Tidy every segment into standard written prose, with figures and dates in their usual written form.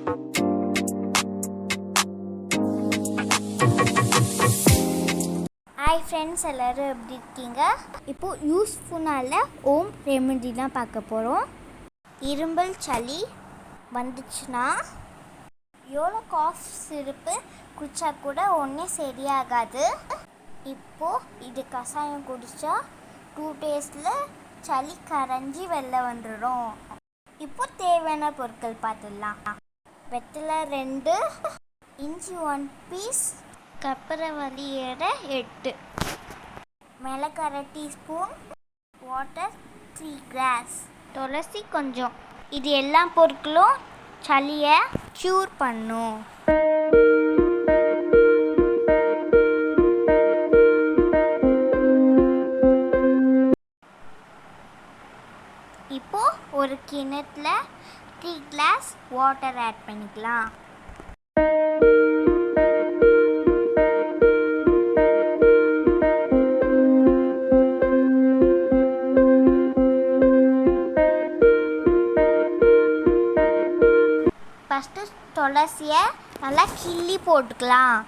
Hi friends, எல்லோரும் எப்படி இருக்கீங்க? இப்போது யூஸ்ஃபுல்லான ஹோம் ரெமெடிலாம் பார்க்க போகிறோம். இரும்பல் சளி வந்துச்சுன்னா எவ்வளோ காஃப் சிரப்பு குடித்தா கூட ஒன்றே சரியாகாது. இப்போது இது கஷாயம் குடித்தா 2 டேஸில் சளி கரைஞ்சி வெளில வந்துடும். இப்போது தேவையான பொருட்கள் பார்த்துடலாம். வெத்தலை 2, இஞ்சி 1 பீஸ், கற்பூரவள்ளி 8, மிளகு 1/2 டீஸ்பூன், வாட்டர் 3 கிளாஸ், துளசி கொஞ்சம். இது எல்லா பொருட்களும் சளியை க்யூர் பண்ணும். இப்போது ஒரு கிணத்துல 3 கிளாஸ் வாட்டர் ஆட் பண்ணிக்கலாம். ஃபஸ்ட்டு துளசியை நல்லா கிள்ளி போட்டுக்கலாம்.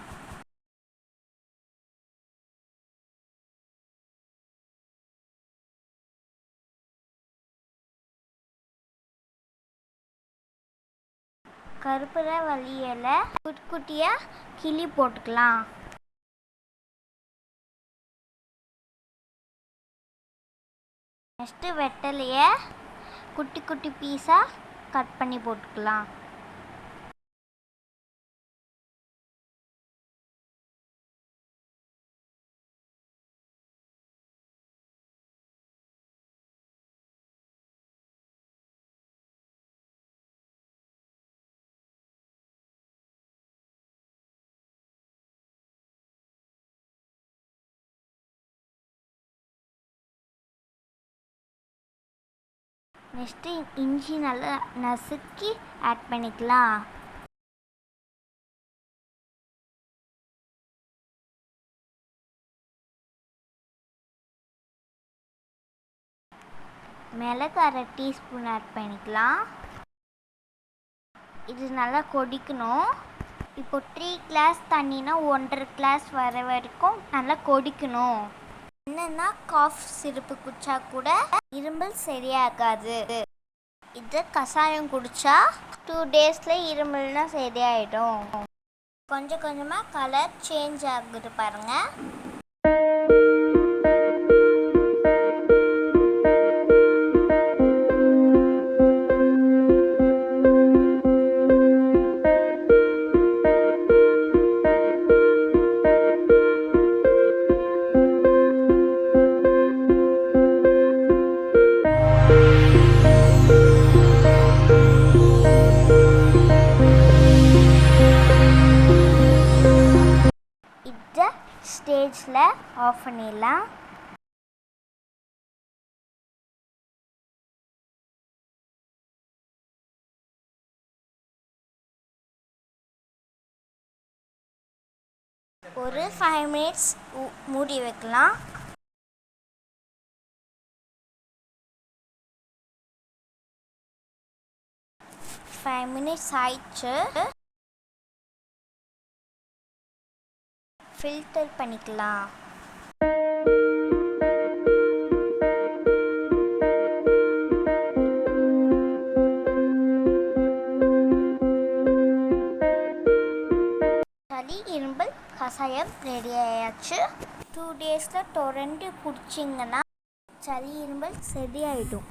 கற்பூரவள்ளி இலை குட்டி குட்டியாக கிள்ளி போட்டுக்கலாம். நெக்ஸ்ட்டு வெத்தலையை குட்டி குட்டி பீஸாக கட் பண்ணி போட்டுக்கலாம். நெக்ஸ்ட்டு இஞ்சி நல்லா நசுக்கி ஆட் பண்ணிக்கலாம். மிளகு 1/2 டீஸ்பூன் ஆட் பண்ணிக்கலாம். இது நல்லா கொதிக்கணும். இப்போ 3 கிளாஸ் தண்ணினா 1.5 கிளாஸ் வர வரைக்கும் நல்லா கொதிக்கணும். என்னென்னா காஃப் சிரப்பு குடித்தா கூட இருமல் சரியாகாது. இது கஷாயம் குடித்தா 2 டேஸில் இருமல்னால் சரியாயிடும். கொஞ்சம் கொஞ்சமாக கலர் சேஞ்ச் ஆகுது பாருங்கள். ஸ்டேஜில் ஆஃப் பண்ணிடலாம். ஒரு 5 மினிட்ஸ் மூடி வைக்கலாம். ஃபைவ் மினிட்ஸ் ஆயிடுச்சு. ஃபில்டர் பண்ணிக்கலாம். சளி இரும்பல் கஷாயம் ரெடி ஆயாச்சு. 2 டேஸில் தொடர்ந்து குடிச்சிங்கன்னா சளி இரும்பல் சரியாயிடும்.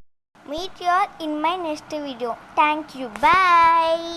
Meet you all in my next video. Thank you. Bye.